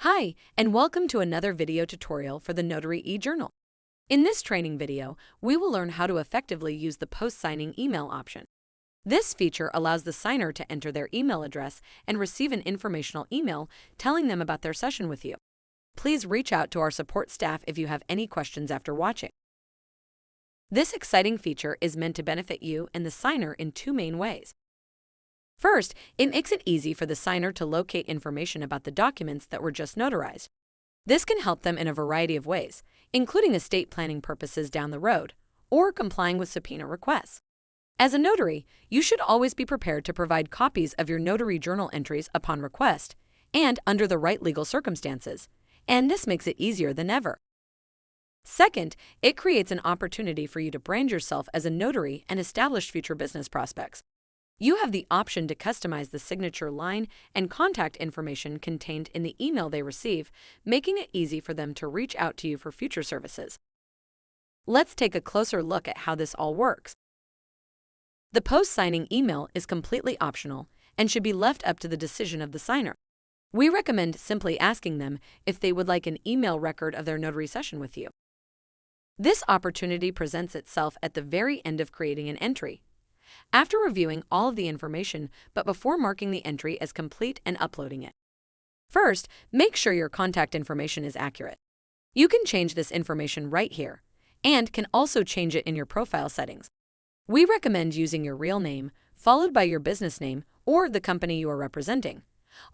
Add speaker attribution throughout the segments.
Speaker 1: Hi, and welcome to another video tutorial for the Notary eJournal. In this training video, we will learn how to effectively use the post-signing email option. This feature allows the signer to enter their email address and receive an informational email telling them about their session with you. Please reach out to our support staff if you have any questions after watching. This exciting feature is meant to benefit you and the signer in two main ways. First, it makes it easy for the signer to locate information about the documents that were just notarized. This can help them in a variety of ways, including estate planning purposes down the road, or complying with subpoena requests. As a notary, you should always be prepared to provide copies of your notary journal entries upon request and under the right legal circumstances, and this makes it easier than ever. Second, it creates an opportunity for you to brand yourself as a notary and establish future business prospects. You have the option to customize the signature line and contact information contained in the email they receive, making it easy for them to reach out to you for future services. Let's take a closer look at how this all works. The post-signing email is completely optional and should be left up to the decision of the signer. We recommend simply asking them if they would like an email record of their notary session with you. This opportunity presents itself at the very end of creating an entry. After reviewing all of the information, but before marking the entry as complete and uploading it. First, make sure your contact information is accurate. You can change this information right here, and can also change it in your profile settings. We recommend using your real name, followed by your business name or the company you are representing,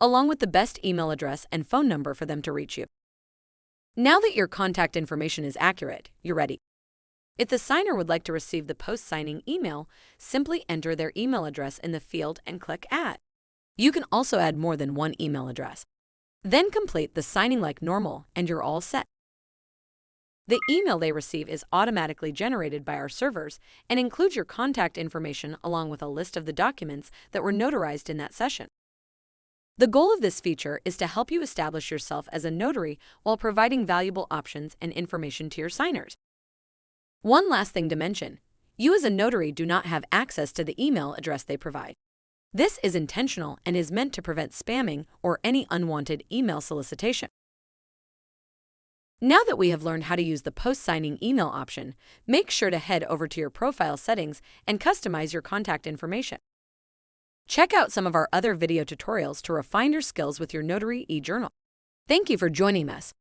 Speaker 1: along with the best email address and phone number for them to reach you. Now that your contact information is accurate, you're ready. If the signer would like to receive the post-signing email, simply enter their email address in the field and click Add. You can also add more than one email address. Then complete the signing like normal and you're all set. The email they receive is automatically generated by our servers and includes your contact information along with a list of the documents that were notarized in that session. The goal of this feature is to help you establish yourself as a notary while providing valuable options and information to your signers. One last thing to mention, you as a notary do not have access to the email address they provide. This is intentional and is meant to prevent spamming or any unwanted email solicitation. Now that we have learned how to use the post-signing email option, make sure to head over to your profile settings and customize your contact information. Check out some of our other video tutorials to refine your skills with your Notary eJournal. Thank you for joining us.